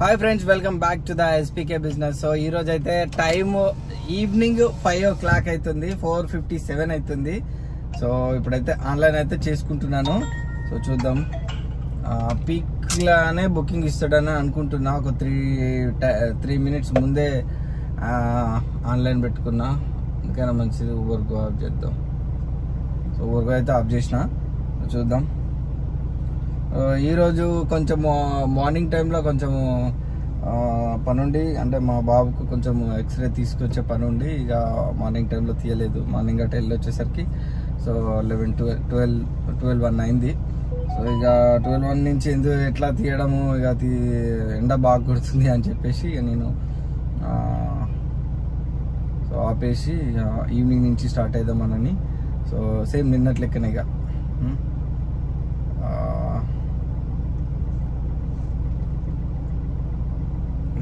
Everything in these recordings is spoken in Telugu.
Hi friends, welcome back to the ఎస్పీకే business. So ఈ రోజు అయితే టైం ఈవినింగ్ 5 o'clock అవుతుంది, 4:57 అవుతుంది. సో ఇప్పుడైతే ఆన్లైన్ అయితే చేసుకుంటున్నాను. సో చూద్దాం, పీక్ లానే బుకింగ్ ఇస్తాడని అనుకుంటున్నా. ఒక 3 minutes ముందే ఆన్లైన్ పెట్టుకున్నా, అందుకైనా మంచిది. ఊబర్కు ఆఫ్ చేద్దాం. సో ఊబర్కు అయితే ఆఫ్ చేసిన. చూద్దాం. ఈరోజు కొంచెం మార్నింగ్ టైంలో కొంచెం పనుండి, అంటే మా బాబుకు కొంచెం ఎక్స్రే తీసుకొచ్చే పని ఉండి ఇక మార్నింగ్ టైంలో తీయలేదు. మార్నింగ్ అట్లా వెళ్ళి వచ్చేసరికి సో 12:1 అయింది. సో ఇక 12:1 నుంచి ఎట్లా తీయడము, ఇక ఎండ బాగా కొడుతుంది అని చెప్పేసి నేను సో ఆపేసి ఈవినింగ్ నుంచి స్టార్ట్ అవుదామనని. సో సేమ్ నిన్నటి లెక్కనే ఇక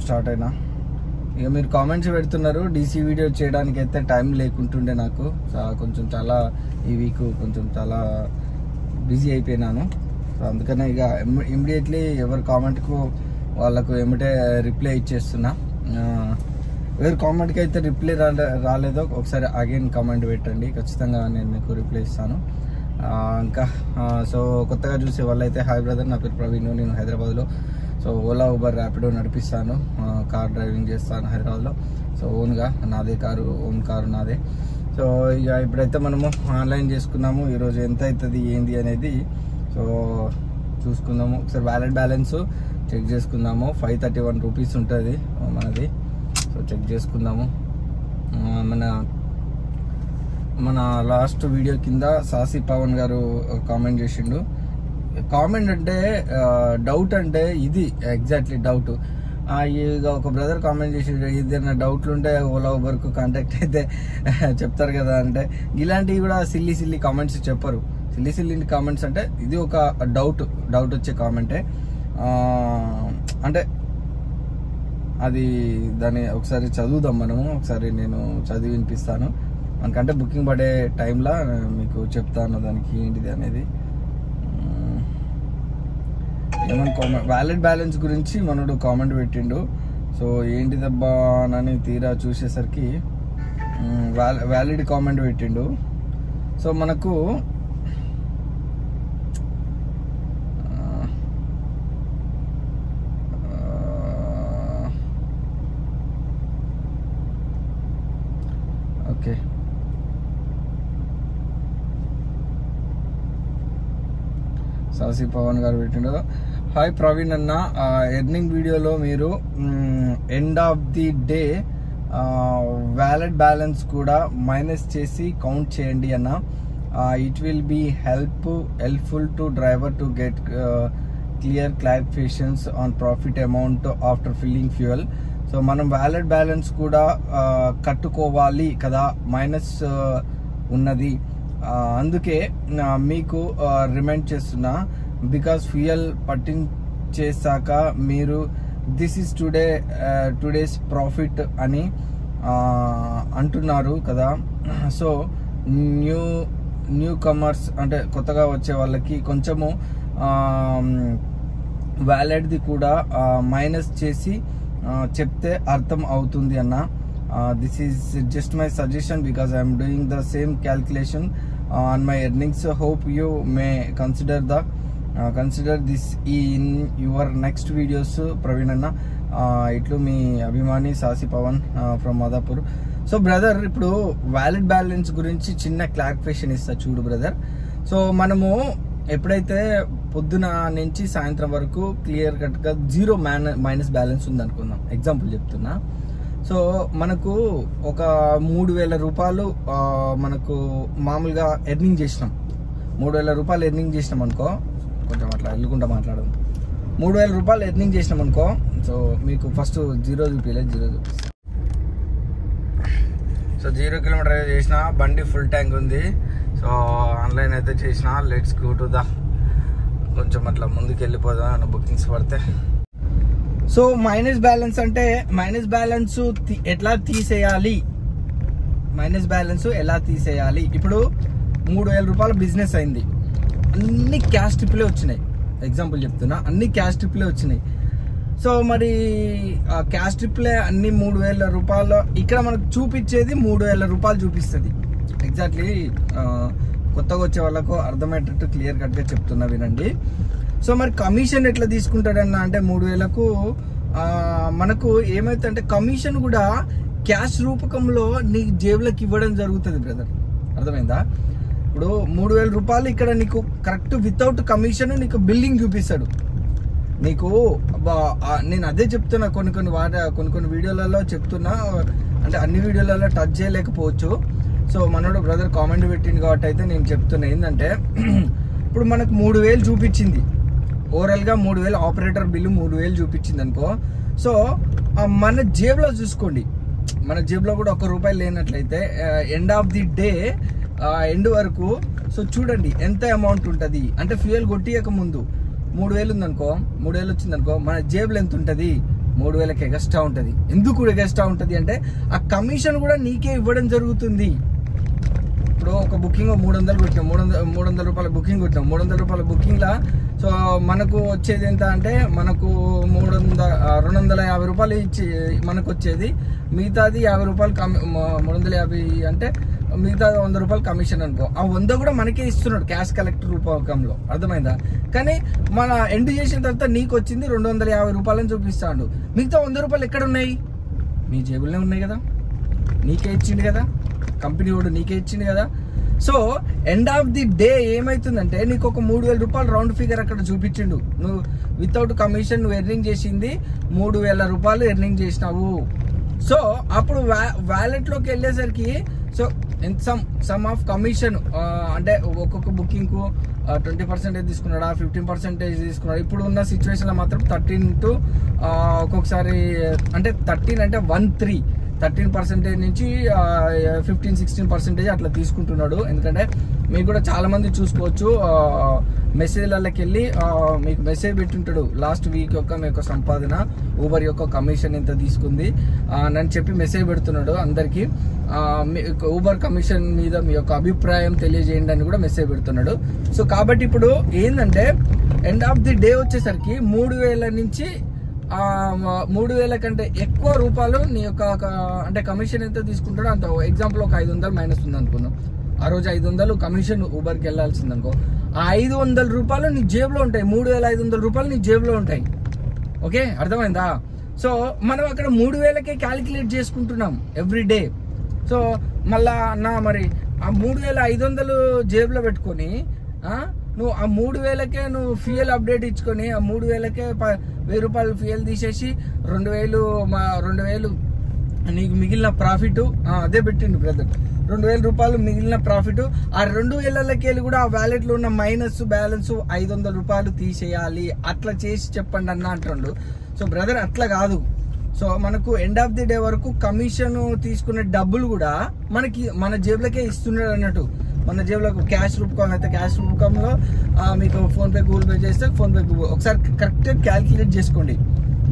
స్టార్ట్ అయినా. ఇక మీరు కామెంట్స్ పెడుతున్నారు, డీసీ వీడియో చేయడానికి అయితే టైం లేకుంటుండే నాకు. కొంచెం చాలా ఈ వీక్ కొంచెం చాలా బిజీ అయిపోయినాను. సో అందుకనే ఇక ఇమ్మీడియట్లీ ఎవరి కామెంట్కు వాళ్ళకు ఏమిటే రిప్లై ఇచ్చేస్తున్నా. ఎవరి కామెంట్కి అయితే రిప్లై రాలేదో ఒకసారి అగైన్ కామెంట్ పెట్టండి, ఖచ్చితంగా నేను మీకు రిప్లై ఇస్తాను. ఇంకా సో కొత్తగా చూసే వాళ్ళైతే హాయ్ బ్రదర్, నా పేరు ప్రవీణ్, నేను హైదరాబాద్లో సో ఓలా ఊబర్ ర్యాపిడో నడిపిస్తాను, కార్ డ్రైవింగ్ చేస్తాను హైదరాబాద్లో. సో ఓన్గా నాదే కారు, ఓన్ కారు నాదే. సో ఇక ఇప్పుడైతే మనము ఆన్లైన్ చేసుకున్నాము. ఈరోజు ఎంత అవుతుంది ఏంది అనేది సో చూసుకుందాము. ఒకసారి వ్యాలెట్ బ్యాలెన్స్ చెక్ చేసుకుందాము. 531 రూపీస్ ఉంటుంది మనది. సో చెక్ చేసుకుందాము. మన లాస్ట్ వీడియో కింద సాసి పవన్ గారు కామెంట్ చేసిండు. కామెంట్ అంటే డౌట్, అంటే ఇది ఎగ్జాక్ట్లీ డౌట్. ఇక ఒక బ్రదర్ కామెంట్ చేసి ఏదైనా డౌట్లు ఉంటే ఓలా ఊబర్కు కాంటాక్ట్ అయితే చెప్తారు కదా. అంటే ఇలాంటివి కూడా సిల్లీ కామెంట్స్ చెప్పరు. సిల్లీ కామెంట్స్ అంటే ఇది ఒక డౌట్ వచ్చే కామెంటే. అంటే అది దాన్ని ఒకసారి చదువుదాం మనము. ఒకసారి నేను చదివి వినిపిస్తాను మనకంటే బుకింగ్ పడే టైంలో మీకు చెప్తాను దానికి ఏంటిది అనేది. ఏమని కామెంట్, వ్యాలిడ్ బ్యాలెన్స్ గురించి మనోడు కామెంట్ పెట్టిండు. సో ఏంటిదబ్బా అని తీరా చూసేసరికి వ్యాలిడ్ కామెంట్ పెట్టిండు. సో మనకు ఓకే, సాసి పవన్ గారు పెట్టిండు. హాయ్ ప్రవీణ్ అన్న, ఎర్నింగ్ వీడియోలో మీరు end of the day wallet balance కూడా మైనస్ చేసి కౌంట్ చేయండి అన్న. It will be helpful to driver to get clear clarifications on profit amount after filling fuel. So మనం వ్యాలెట్ బ్యాలెన్స్ కూడా కట్టుకోవాలి కదా, మైనస్ ఉన్నది. అందుకే మీకు రిమైండ్ చేస్తున్నా, బికాస్ ఫ్యూయల్ పట్టించేసాక మీరు దిస్ ఈస్ టుడేస్ ప్రాఫిట్ అని అంటున్నారు కదా. సో న్యూ కమర్స్ అంటే కొత్తగా వచ్చే వాళ్ళకి కొంచెము వ్యాలెట్ది కూడా మైనస్ చేసి చెప్తే అర్థం అవుతుంది అన్న. This is just my suggestion because I am doing the same calculation on my earnings. Hope you may consider this in your next videos. Praveen anna, itlu మీ అభిమాని Sasi Pavan from Madhapur. So brother, ఇప్పుడు వ్యాలిడ్ బ్యాలెన్స్ గురించి చిన్న క్లారిఫికేషన్ ఇస్తా చూడు బ్రదర్. సో మనము ఎప్పుడైతే పొద్దున నుంచి సాయంత్రం వరకు క్లియర్ కట్గా 0 మైనస్ బ్యాలెన్స్ ఉంది అనుకుందాం, ఎగ్జాంపుల్ చెప్తున్నా. సో మనకు ఒక 3,000 రూపాయలు మనకు మామూలుగా ఎర్నింగ్ చేసినాం. 3,000 రూపాయలు ఎర్నింగ్ చేసినాం అనుకో, కొంచెం అట్లా వెళ్ళకుండా మాట్లాడదాం. 3,000 రూపాయలు ఎర్నింగ్ చేసినాం అనుకో. సో మీకు ఫస్ట్ 0 చూపించలేదు, 0 చూపిస్తాను. సో 0 కిలోమీటర్ చేసిన, బండి ఫుల్ ట్యాంక్ ఉంది. సో ఆన్లైన్ అయితే చేసిన. లెట్స్ గో టు ద, కొంచెం అట్లా ముందుకు వెళ్ళిపోదాం బుకింగ్స్ పడితే. సో మైనస్ బ్యాలెన్స్ అంటే మైనస్ బ్యాలెన్స్ ఎట్లా తీసేయాలి, ఇప్పుడు 3,000 రూపాయల బిజినెస్ అయింది, అన్ని క్యాష్ ట్రిప్లే వచ్చినాయి. ఎగ్జాంపుల్ చెప్తున్నా, అన్ని క్యాష్ ట్రిప్లే వచ్చినాయి. సో మరి క్యాష్ ట్రిప్లే అన్ని 3000 రూపాయలు, ఇక్కడ మనకు చూపించేది 3000 రూపాయలు చూపిస్తుంది. ఎగ్జాక్ట్లీ కొత్తగా వచ్చే వాళ్ళకు అర్థమయ్యేటట్టు క్లియర్ కట్గా చెప్తున్నా వినండి. సో మరి కమిషన్ ఎట్లా తీసుకుంటాడన్నా అంటే 3000కు మనకు ఏమైతుందంటే కమిషన్ కూడా క్యాష్ రూపకంలో నీ జేబులకు ఇవ్వడం జరుగుతుంది బ్రదర్, అర్థమైందా? ఇప్పుడు 3000 రూపాయలు ఇక్కడ నీకు కరెక్ట్ వితౌట్ కమిషన్ నీకు బిల్లింగ్ చూపిస్తాడు నీకు. నేను అదే చెప్తున్నా, కొన్ని వీడియోలలో చెప్తున్నా, అంటే అన్ని వీడియోలలో టచ్ చేయలేకపోవచ్చు. సో మనోడు బ్రదర్ కామెంట్ పెట్టింది కాబట్టి అయితే నేను చెప్తున్నా ఏంటంటే, ఇప్పుడు మనకు 3000 చూపించింది ఓవరాల్గా, 3000 ఆపరేటర్ బిల్లు 3000 చూపించింది అనుకో. సో మన జేబులో చూసుకోండి, మన జేబులో కూడా ₹1 లేనట్లయితే end of the day end వరకు సో చూడండి ఎంత అమౌంట్ ఉంటుంది. అంటే ఫ్యూయల్ కొట్టియక ముందు 3000 ఉందనుకో, 3000 వచ్చిందనుకో, మన జేబులో ఎంత ఉంటుంది? 3000కి ఎగస్ట్రా ఉంటుంది. ఎందుకు ఎగస్ట్రా ఉంటుంది అంటే ఆ కమిషన్ కూడా నీకే ఇవ్వడం జరుగుతుంది. ఇప్పుడు ఒక బుకింగ్ 300 కొట్టాం, 300 రూపాయల బుకింగ్ కొట్టాం, 300 రూపాయల బుకింగ్లా సో మనకు వచ్చేది ఎంత అంటే మనకు 250 రూపాయలు ఇచ్చి మనకు వచ్చేది, మిగతాది 50 రూపాయలు 350 అంటే మిగతా 100 రూపాయలు కమిషన్ అనుకో. ఆ 100 కూడా మనకే ఇస్తున్నాడు క్యాష్ కలెక్టర్ రూపకంలో, అర్థమైందా? కానీ మన ఎండ్ చేసిన తర్వాత నీకు వచ్చింది 250 రూపాయలని చూపిస్తాడు. మిగతా 100 రూపాయలు ఎక్కడ ఉన్నాయి? నీ జేబులోనే ఉన్నాయి కదా, నీకే ఇచ్చిండు కదా, కంపెనీ వాడు నీకే ఇచ్చిండు కదా. So end of the day ఏమైతుందంటే నీకు ఒక 3000 రూపాయలు రౌండ్ ఫిగర్ అక్కడ చూపించిండు. నువ్వు వితౌట్ కమిషన్ నువ్వు ఎర్నింగ్ చేసింది 3000 రూపాయలు ఎర్నింగ్ చేసినావు. సో అప్పుడు వ్యాలెట్లోకి వెళ్ళేసరికి సో సమ్ ఆఫ్ కమిషన్ అంటే ఒక్కొక్క బుకింగ్కు 20% తీసుకున్నాడా, 15% తీసుకున్నాడు. ఇప్పుడు ఉన్న సిచ్యువేషన్లో మాత్రం 13 to ఒక్కొక్కసారి అంటే 13 అంటే 13% నుంచి 15-16% అట్లా తీసుకుంటున్నాడు. ఎందుకంటే మీకు కూడా చాలా మంది చూసుకోవచ్చు, మెసేజ్లకి వెళ్ళి మీకు మెసేజ్ పెట్టుంటాడు లాస్ట్ వీక్ యొక్క మీ యొక్క సంపాదన, ఊబర్ యొక్క కమిషన్ ఎంత తీసుకుంది అని చెప్పి మెసేజ్ పెడుతున్నాడు అందరికి. ఊబర్ కమిషన్ మీద మీ యొక్క అభిప్రాయం తెలియజేయండి అని కూడా మెసేజ్ పెడుతున్నాడు. సో కాబట్టి ఇప్పుడు ఏంటంటే ఎండ్ ఆఫ్ ది డే వచ్చేసరికి 3000 నుంచి 3000 కంటే ఎక్కువ రూపాయలు నీ యొక్క అంటే కమిషన్ ఎంత తీసుకుంటాడో అంత. ఎగ్జాంపుల్ ఒక 500 మైనస్ ఉంది అనుకుందాం, ఆ రోజు 500 కమిషన్ ఊబర్కి వెళ్ళాల్సింది అనుకో. ఆ 500 రూపాయలు నీ జేబులో ఉంటాయి, 3500 రూపాయలు నీ జేబులో ఉంటాయి. ఓకే, అర్థమైందా? సో మనం అక్కడ 3000కే క్యాలిక్యులేట్ చేసుకుంటున్నాం ఎవ్రీ డే. సో మళ్ళా అన్న మరి ఆ 3500 జేబులో పెట్టుకొని నువ్వు ఆ 3000కే నువ్వు ఫ్యూయల్ అప్డేట్ ఇచ్చుకొని ఆ 3000కే 1000 రూపాయలు ఫ్యూయల్ తీసేసి 2000 నీకు మిగిలిన ప్రాఫిట్ అదే పెట్టిండు బ్రదర్. 2000 రూపాయలు మిగిలిన ప్రాఫిట్, ఆ 2000లకి వెళ్ళి కూడా ఆ వ్యాలెట్ లో ఉన్న మైనస్ బ్యాలెన్స్ 500 రూపాయలు తీసేయాలి. అట్లా చేసి చెప్పండి అన్న అంటుండు. సో బ్రదర్ అట్లా కాదు. సో మనకు ఎండ్ ఆఫ్ ది డే వరకు కమిషన్ తీసుకునే డబ్బులు కూడా మనకి మన జేబులకే ఇస్తున్నాడు అన్నట్టు. మన జేబులకు క్యాష్ రూపకం అయితే క్యాష్ రూపకంలో మీకు ఫోన్పే గూగుల్ పే చేస్తే ఫోన్పే ఒకసారి కరెక్ట్గా క్యాల్కులేట్ చేసుకోండి.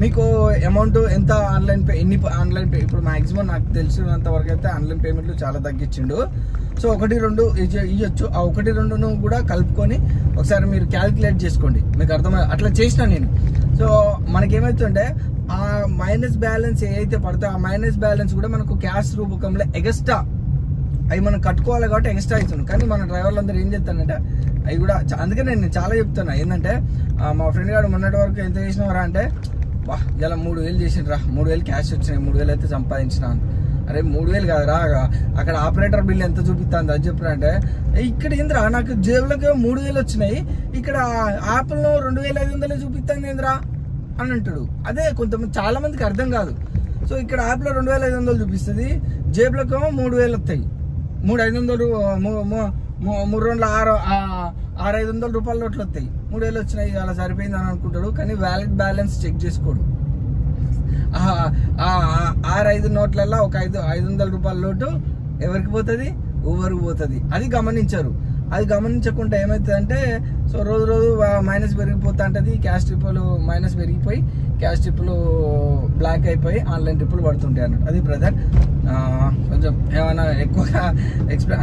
మీకు అమౌంట్ ఎంత ఆన్లైన్ పే, ఎన్ని ఆన్లైన్ పే, ఇప్పుడు మాక్సిమం నాకు తెలిసినంత వరకు అయితే ఆన్లైన్ పేమెంట్లు చాలా తగ్గించిండు. సో 1-2 ఇవ్వచ్చు. ఆ 1-2ను కూడా కలుపుకొని ఒకసారి మీరు క్యాల్కులేట్ చేసుకోండి, మీకు అర్థమై అట్లా చేసిన నేను. సో మనకేమవుతుంటే ఆ మైనస్ బ్యాలెన్స్ ఏదైతే పడుతుందో ఆ మైనస్ బ్యాలెన్స్ కూడా మనకు క్యాష్ రూపకంలో ఎగస్ట్రా అవి మనం కట్టుకోవాలి కాబట్టి ఎక్స్ట్రా అవుతుంది. కానీ మన డ్రైవర్లు అందరూ ఏం చేస్తానంటే అవి కూడా, అందుకే నేను చాలా చెప్తున్నా ఏంటంటే మా ఫ్రెండ్ గారు మొన్నటి వరకు ఎంత చేసినవరా అంటే వా ఇలా 3000 చేసిండ్రా, 3000 క్యాష్ వచ్చినాయి, 3000 అయితే సంపాదించిన. అరే 3000 కాదురా, అక్కడ ఆపరేటర్ బిల్ ఎంత చూపిస్తుంది అది చెప్పిన అంటే ఇక్కడ ఏంద్రా నాకు జేబులకి 3000 వచ్చినాయి, ఇక్కడ యాప్లో 2500 చూపిస్తుంది ఏంద్రా అని అంటాడు. అదే కొంతమంది చాలా మందికి అర్థం కాదు. సో ఇక్కడ యాప్లో 2500 చూపిస్తుంది, జేబులకు 3000 వస్తాయి. 3500 6,500 రూపాయల నోట్లు వస్తాయి, 3000 వచ్చినాయి అలా సరిపోయింది అని అనుకుంటాడు. కానీ వ్యాలిడ్ బ్యాలెన్స్ చెక్ చేసుకోడు. 6 నోట్లలో ఒక 500 రూపాయల నోటు ఎవరికి పోతుంది? ఊబర్కి పోతుంది. అది గమనించరు. అది గమనించకుండా ఏమవుతుందంటే సో రోజు మైనస్ పెరిగిపోతా ఉంటుంది. క్యాష్ ట్రిప్పులు మైనస్ పెరిగిపోయి క్యాష్ ట్రిప్పులు బ్లాక్ అయిపోయి ఆన్లైన్ ట్రిప్పులు పడుతుంటాయి అన్నట్టు. అది బ్రదర్ కొంచెం ఏమైనా ఎక్కువగా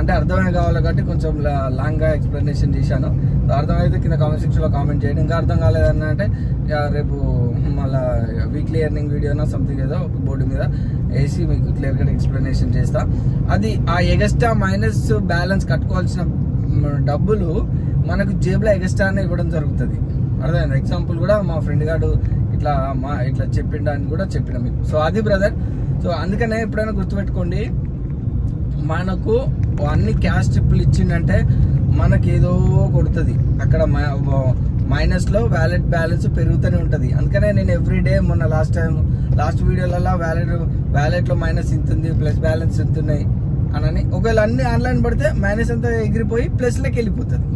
అంటే అర్థమైన కావాలి కాబట్టి కొంచెం లాంగ్గా ఎక్స్ప్లెనేషన్ చేశాను. అర్థమైతే కింద కామెంట్ సెక్షన్లో కామెంట్ చేయండి. ఇంకా అర్థం కాలేదన్న అంటే రేపు మా మళ్ళీ వీక్లీ ఎర్నింగ్ వీడియోనో సంథింగ్ ఏదో ఒక బోర్డు మీద వేసి మీకు క్లియర్ కట్ ఎక్స్ప్లెనేషన్ చేస్తా. అది ఆ ఎగస్ట్రా మైనస్ బ్యాలెన్స్ కట్టుకోవాల్సిన డబ్బులు మనకు జేబులో ఎగస్ట్రానే ఇవ్వడం జరుగుతుంది. అర్థమైంది. ఎగ్జాంపుల్ కూడా మా ఫ్రెండ్ గారు ఇట్లా చెప్పిండ అని కూడా చెప్పిన మీకు. సో అది బ్రదర్. సో అందుకనే ఎప్పుడైనా గుర్తుపెట్టుకోండి, మనకు అన్ని క్యాష్ ట్రిప్పులు ఇచ్చిందంటే మనకి ఏదో కొడుతుంది అక్కడ, మైనస్ లో వ్యాలెట్ బ్యాలెన్స్ పెరుగుతూనే ఉంటది. అందుకనే నేను ఎవ్రీడే మొన్న లాస్ట్ వీడియోలలో వ్యాలెట్ లో మైనస్ ఇంతుంది, ప్లస్ బ్యాలెన్స్ ఇంతున్నాయి అని. ఒకవేళ అన్ని ఆన్లైన్ పడితే మైనస్ అంతా ఎగిరిపోయి ప్లస్ లకి వెళ్ళిపోతుంది.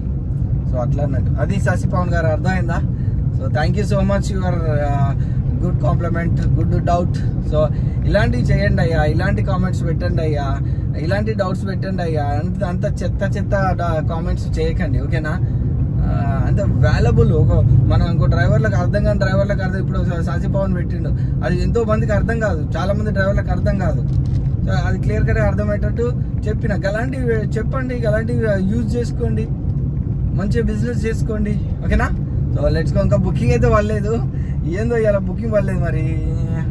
సో అట్లా అన్నట్టు. అది శశి పవన్ గారు, అర్థమైందా? So thank you so much, your good complement, good doubt. So ఇలాంటివి చేయండి అయ్యా, ఇలాంటి కామెంట్స్ పెట్టండి అయ్యా, ఇలాంటి డౌట్స్ పెట్టండి అయ్యా. అంత చెత్త కామెంట్స్ చేయకండి, ఓకేనా? అంత వాల్యుబుల్. మనం ఇంకో డ్రైవర్లకు అర్థం కాని డ్రైవర్లకు అర్థం. ఇప్పుడు శశి పవన్ పెట్టిండు, అది ఎంతో మందికి అర్థం కాదు, చాలా మంది డ్రైవర్లకు అర్థం కాదు. సో అది క్లియర్ కట్గా అర్థమయ్యేటట్టు చెప్పిన. అలాంటివి చెప్పండి, అలాంటివి యూజ్ చేసుకోండి, మంచిగా బిజినెస్ చేసుకోండి, ఓకేనా? So let's go. ఇంకా బుకింగ్ అయితే పడలేదు, ఏందో ఇలా బుకింగ్ పడలేదు, మరి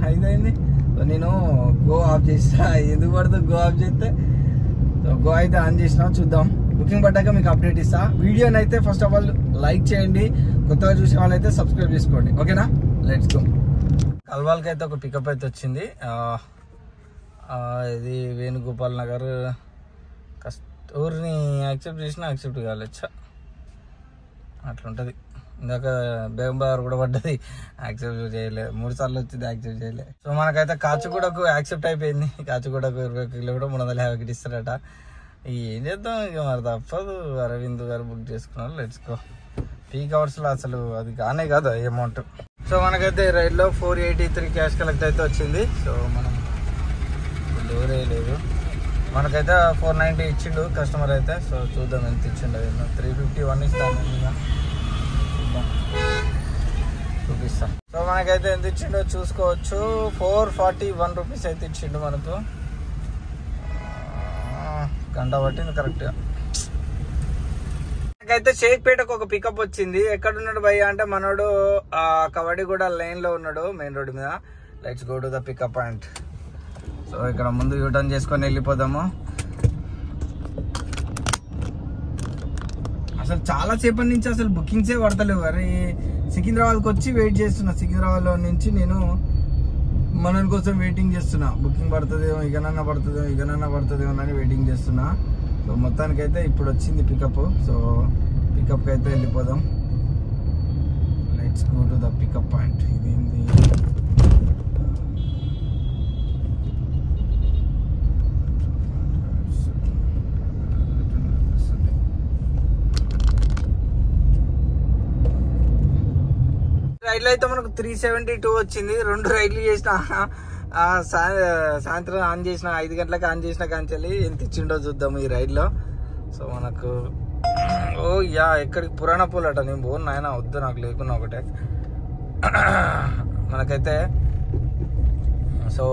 అయింది. సో నేను గో ఆఫ్ చేస్తా, ఎందుకు పడుతుంది గో ఆఫ్ చేస్తే. సో గో అయితే ఆన్ చేసినా, చూద్దాం. బుకింగ్ పడ్డాక మీకు అప్డేట్ ఇస్తా. వీడియోని అయితే ఫస్ట్ ఆఫ్ ఆల్ లైక్ చేయండి, కొత్తగా చూసే వాళ్ళైతే సబ్స్క్రైబ్ చేసుకోండి, ఓకేనా? Let's go. కల్వాల్కి అయితే ఒక పికప్ అయితే వచ్చింది. ఇది వేణుగోపాల్ నగర్. ఊరిని యాక్సెప్ట్ చేసినా యాక్సెప్ట్ కాలేచ్చా, అట్లుంటది. ఇందాక బేగంబార్ కూడా పడ్డది, యాక్సెప్ట్ చేయలేదు. 3 సార్లు వచ్చింది, యాక్సెప్ట్ చేయలేదు. సో మనకైతే కాచిగూడకు యాక్సెప్ట్ అయిపోయింది. కాచిగూడకు 20 కిలోమీటర్ 350 ఇస్తారట. ఏం చేద్దాం ఇక, మరి తప్పదు. అరవింద్ గారు బుక్ చేసుకున్నారు. Let's go. పీక్ అవర్స్ లో అసలు అది కానే కాదు అమౌంట్. సో మనకైతే రైల్లో 483 క్యాష్ కలెక్ట్ అయితే వచ్చింది. సో మనం డోర్ వేయలేదు, మనకైతే 490 ఇచ్చిండు కస్టమర్ అయితే. సో చూద్దాం ఎంత ఇచ్చిండు. 351 ఇస్తాను, చూపిస్తా. సో మనకైతే ఎంత ఇచ్చిండో చూసుకోవచ్చు. 441 రూపీస్ అయితే ఇచ్చిండు మనకు. గంట పట్టింది కరెక్ట్ గా. మనకైతే షేక్పేటకు ఒక పికప్ వచ్చింది. ఎక్కడున్నాడు భయ్య అంటే మనోడు కవడిగూడ లైన్ లో ఉన్నాడు, మెయిన్ రోడ్ మీద. Let's go to the pickup point. So ఇక్కడ ముందు యూటర్న్ చేసుకొని వెళ్ళిపోదాము. అసలు చాలా సేపటి నుంచి అసలు బుకింగ్సే పడతలేవు. అరే సికింద్రాబాద్కి వచ్చి వెయిట్ చేస్తున్నా. సికింద్రాబాద్లో నుంచి నేను మన కోసం వెయిటింగ్ చేస్తున్నా. బుకింగ్ పడుతుందేమో, ఇకనన్నా పడుతుందేమో అని వెయిటింగ్ చేస్తున్నా. సో మొత్తానికైతే ఇప్పుడు వచ్చింది పికప్. సో పికప్కి అయితే వెళ్ళిపోదాం. Let's go to the pickup point. ఇది రైలు అయితే మనకు 372 వచ్చింది. 2 రైడ్లు చేసిన. సాయంత్రం ఆన్ చేసిన, 5 గంటలకు ఆన్ చేసిన కాంచెల్లి ఎంత ఇచ్చిండో చూద్దాము ఈ రైడ్లో. సో మనకు ఎక్కడికి పురాణ పూలట. నేను పోను నాయన, వద్దు నాకు లేకున్నా ఒకటే. మనకైతే సో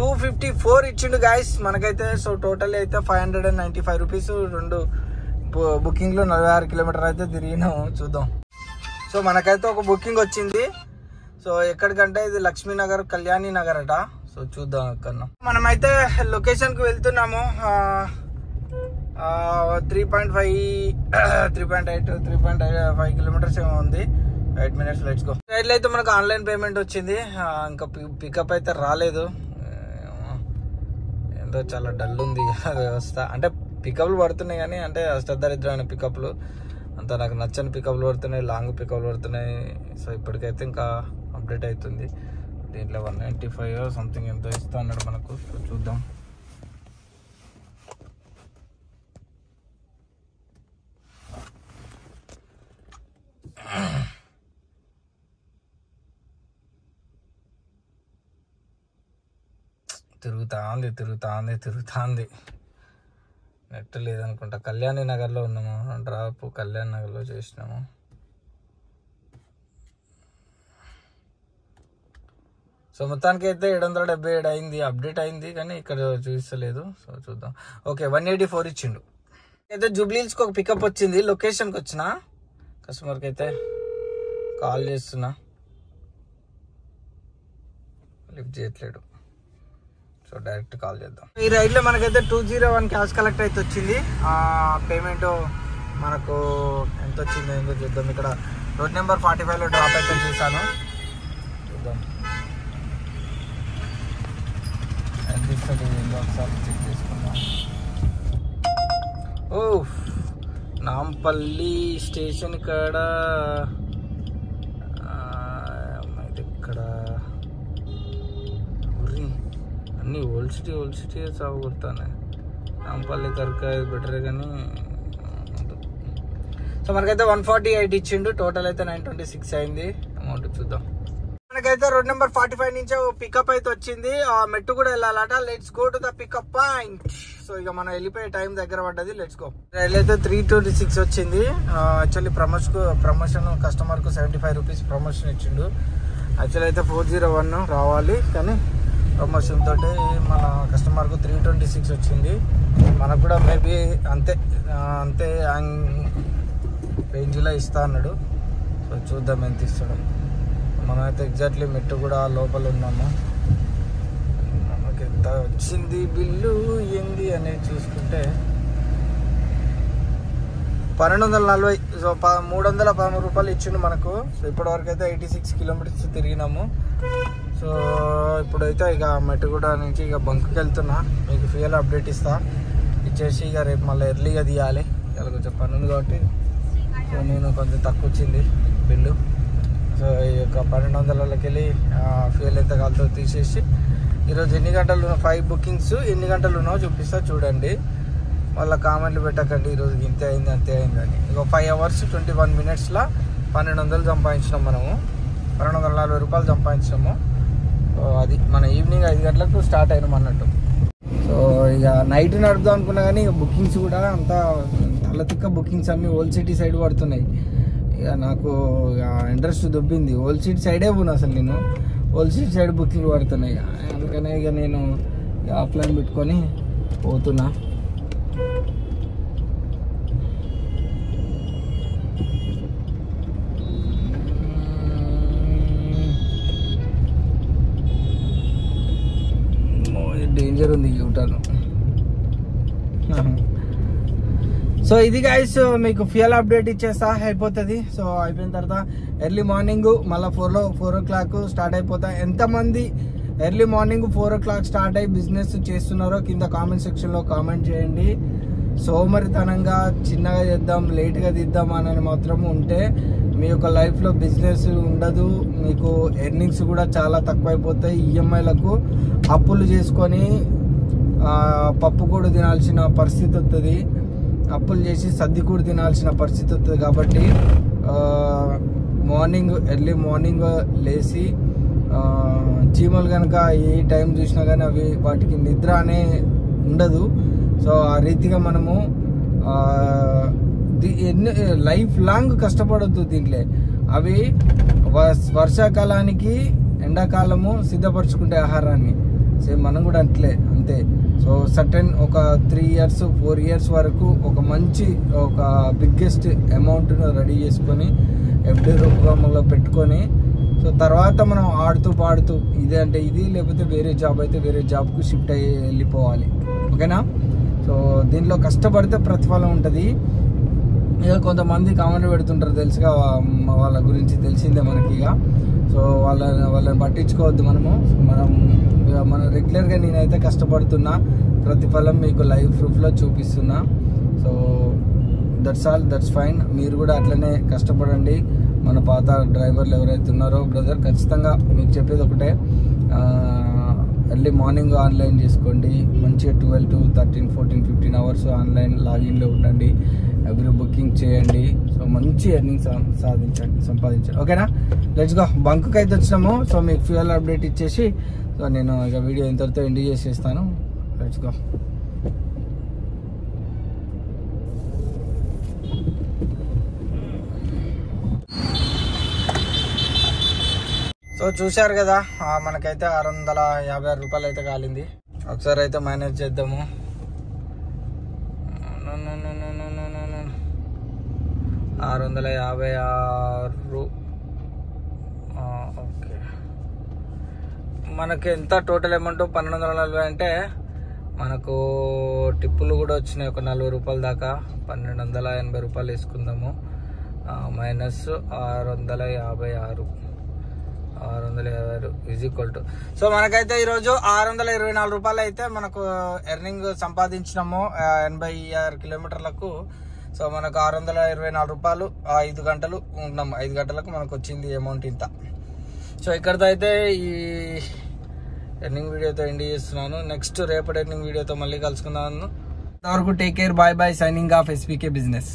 254 ఇచ్చిండు గాయస్ మనకైతే. సో టోటల్ అయితే 595 రూపీస్. 2 బుకింగ్లు 46 కిలోమీటర్ అయితే తిరిగినాము. చూద్దాం. సో మనకైతే ఒక బుకింగ్ వచ్చింది. సో ఎక్కడికంటే ఇది లక్ష్మీనగర్, కళ్యాణి నగర్ అట. సో చూద్దాం ఎక్కడన్నా. మనమైతే లొకేషన్ కు వెళ్తున్నాము. 3.5 కిలోమీటర్స్ ఏమో ఉంది. 8 మినిట్స్. Let's go. రైడ్లో అయితే మనకు ఆన్లైన్ పేమెంట్ వచ్చింది. ఇంకా పికప్ అయితే రాలేదు. ఏంటో చాలా డల్ ఉంది వ్యవస్థ. అంటే పికప్లు పడుతున్నాయి కానీ అంటే అష్టదరిద్రమైన పికప్లు, అంత నాకు నచ్చని పికప్లు పడుతున్నాయి, లాంగ్ పికప్లు పడుతున్నాయి. సో ఇప్పటికైతే ఇంకా అప్డేట్ అవుతుంది. దీంట్లో 195 సంథింగ్ ఎంతో ఇస్తా అన్నాడు మనకు. సో చూద్దాం. తిరుగుతాంది. నెట్ లేదనుకుంటా. కళ్యాణి నగర్లో ఉన్నాము. డ్రాప్ కళ్యాణి నగర్లో చేసినాము. సో మొత్తానికి అయితే 777 అయింది, అప్డేట్ అయింది కానీ ఇక్కడ చూపిస్తలేదు. సో చూద్దాం. ఓకే 184 ఇచ్చిండు. అయితే జూబ్లీహిల్స్కి ఒక పికప్ వచ్చింది. లొకేషన్కి వచ్చిన కస్టమర్కి అయితే కాల్ చేస్తున్నా. లిఫ్ట్ చేయట్లేడు. సో డైరెక్ట్ కాల్ చేద్దాం. ఈ రైడ్లో మనకైతే 201 క్యాష్ కలెక్ట్ అయితే వచ్చింది. పేమెంట్ మనకు ఎంత వచ్చింది ఏందో చూద్దాం. ఇక్కడ రోడ్ నెంబర్ 45లో డ్రాప్ అయితే చేశాను. చూద్దాం ఎంత ఇస్తుంది ఒకసారి చెక్ చేసుకుందాం. ఓ నాంపల్లి స్టేషన్ కాడ ఇక్కడ అన్నీ ఓల్డ్ సిటీ సాగు కొడతానే. నాంపల్లి కరకాయ బెటరే కానీ. సో మనకైతే 148 ఇచ్చిండు. టోటల్ అయితే 926 అయింది. అమౌంట్ చూద్దాం. మనకైతే రోడ్ నెంబర్ 45 నుంచి పికప్ అయితే వచ్చింది. మెట్టు కూడా వెళ్ళాలట. Let's go to the pickup point. So ఇక మనం వెళ్ళిపోయే టైం దగ్గర పడ్డది. Let's go. రైలు అయితే 326 వచ్చింది. యాక్చువల్లీ ప్రమోషన్ కస్టమర్ కు 75 రూపీస్ ప్రమోషన్ ఇచ్చిండు. యాక్చువల్లీ అయితే 401 రావాలి, కానీ ప్రమోషన్ తోటి మన కస్టమర్ కు 326 వచ్చింది. మనకు కూడా మేబీ అంతే రేంజ్లో ఇస్తా అన్నాడు. సో చూద్దాం ఎంత ఇస్తాడు. మనమైతే ఎగ్జాక్ట్లీ మెట్టు కూడా లోపల ఉన్నాము. మనకి ఎంత వచ్చింది బిల్లు ఏంది అనేది చూసుకుంటే 1240. సో 313 రూపాయలు ఇచ్చిండు మనకు. సో ఇప్పటివరకు అయితే 86 కిలోమీటర్స్ తిరిగినాము. సో ఇప్పుడైతే ఇక మెట్టుగూడ నుంచి ఇక బంకుకి వెళ్తున్నా. మీకు ఫ్యూయల్ అప్డేట్ ఇచ్చేసి ఇక రేపు మళ్ళీ ఎర్లీగా తీయాలి. ఇలా కొంచెం పని ఉంది కాబట్టి సో నేను కొంచెం తక్కువ వచ్చింది బిల్లు. సో ఈ యొక్క 1200లకి వెళ్ళి ఫ్యూయల్ ఎంత కాలుతో తీసేసి ఈరోజు ఎన్ని గంటలు 5 బుకింగ్స్ ఎన్ని గంటలు ఉన్నావో చూపిస్తా చూడండి. మళ్ళీ కామెంట్లు పెట్టకండి ఈరోజు ఇంతే అయింది అంతే అయిందని. ఇక 5 అవర్స్ 21 మినిట్స్లో 1200 సంపాదించినాం. మనము 1240 రూపాయలు సంపాదించినాము. సో అది మన ఈవినింగ్ 5 గంటలకు స్టార్ట్ అయినాం అన్నట్టు. సో ఇక నైట్ నడుపుదాం అనుకున్నా కానీ ఇక బుకింగ్స్ కూడా అంతా తలతిక్క బుకింగ్స్ అన్నీ ఓల్డ్ సిటీ సైడ్ పడుతున్నాయి. ఇక నాకు ఇంట్రెస్ట్ దుబ్బింది. ఓల్డ్ సిటీ సైడే పోను అసలు నేను. ఓల్డ్ సిటీ సైడ్ బుకింగ్ పడుతున్నాయి. అందుకనే ఇక నేను ఆఫ్లైన్ పెట్టుకొని పోతున్నా. డేంజర్ ఉంది యూటర్న్. సో ఇది గైస్ మీకు ఫ్యూయల్ అప్డేట్ ఇచ్చేస్తా అయిపోతుంది. సో అయిపోయిన తర్వాత ఎర్లీ మార్నింగ్ మళ్ళీ 4 o'clock స్టార్ట్ అయిపోతా. ఎంతమంది ఎర్లీ మార్నింగ్ 4 o'clock స్టార్ట్ అయ్యి బిజినెస్ చేస్తున్నారో కింద కామెంట్ సెక్షన్లో కామెంట్ చేయండి. సోమరితనంగా చిన్నగా చేద్దాం లేట్గా తీద్దాం అని మాత్రం ఉంటే మీ యొక్క లైఫ్లో బిజినెస్ ఉండదు. మీకు ఎర్నింగ్స్ కూడా చాలా తక్కువైపోతాయి. ఈఎంఐలకు అప్పులు చేసుకొని పప్పు కూడా తినాల్సిన పరిస్థితి వస్తుంది. అప్పులు చేసి సర్ది కూడా తినాల్సిన పరిస్థితి వస్తుంది. కాబట్టి ఎర్లీ మార్నింగ్ లేచి చీమలు కనుక ఏ టైం చూసినా కానీ అవి వాటికి నిద్ర అనే ఉండదు. సో ఆ రీతిగా మనము లైఫ్ లాంగ్ కష్టపడద్దు దీంట్లో. అవి వర్షాకాలానికి ఎండాకాలము సిద్ధపరచుకుంటే ఆహారాన్ని సేమ్ మనం కూడా అంతే. సో సర్టెన్ ఒక 3 years 4 years వరకు ఒక మంచి ఒక బిగ్గెస్ట్ అమౌంట్ను రెడీ చేసుకొని ఎఫ్డి రూపంలో పెట్టుకొని సో తర్వాత మనం ఆడుతూ పాడుతూ ఇదే అంటే ఇది లేకపోతే వేరే జాబ్ అయితే వేరే జాబ్కు షిఫ్ట్ అయ్యి వెళ్ళిపోవాలి. ఓకేనా? సో దీనిలో కష్టపడితే ప్రతిఫలం ఉంటుంది. ఇక కొంతమంది కామెంట్ పెడుతుంటారు తెలుసుగా, వాళ్ళ గురించి తెలిసిందే మనకి. ఇక సో వాళ్ళని పట్టించుకోవద్దు. మనం రెగ్యులర్గా నేనైతే కష్టపడుతున్నా, ప్రతిఫలం మీకు లైవ్ ప్రూఫ్లో చూపిస్తున్నా. So that's fine. మీరు కూడా అట్లనే కష్టపడండి. మన పాత డ్రైవర్లు ఎవరైతే ఉన్నారో బ్రదర్, ఖచ్చితంగా మీకు చెప్పేది ఒకటే, ఎర్లీ మార్నింగ్ ఆన్లైన్ చేసుకోండి. మంచిగా 12 to 13, 14, 15 hours ఆన్లైన్ లాగిన్లో ఉండండి. ఎవ్రీ బుకింగ్ చేయండి. సో మంచి ఎర్నింగ్ సంపాదించండి. ఓకేనా? Let's go. బంకుకి అయితే వచ్చినాము. సో మీకు ఫ్యూయల్ అప్డేట్ ఇచ్చేసి సో నేను ఇక వీడియో ఇంతటితో ఎండ్ చేసేస్తాను. Let's go. సో చూశారు కదా, మనకైతే 656 రూపాయలు అయితే కాలింది. ఒకసారి అయితే మేనేజ్ చేద్దాము. 656. ఓకే, మనకి ఎంత టోటల్ అమౌంట్ 1240 అంటే మనకు టిప్పులు కూడా వచ్చినాయి ఒక 40 రూపాయల దాకా. 1280 రూపాయలు వేసుకుందాము. Minus 656 is equal to. So మనకైతే ఈరోజు 624 రూపాయలు అయితే మనకు ఎర్నింగ్ సంపాదించినాము 86 కిలోమీటర్లకు. సో మనకు 624 రూపాయలు 5 గంటలు ఉన్నాము. 5 గంటలకు మనకు వచ్చింది అమౌంట్ ఇంత. సో ఇక్కడితో అయితే ఈ ఎర్నింగ్ వీడియోతో ఎండ్ చేస్తున్నాను. నెక్స్ట్ రేపటి ఎర్నింగ్ వీడియోతో మళ్ళీ కలుసుకున్నాను. అంతవరకు take care, bye bye, signing off SPK business.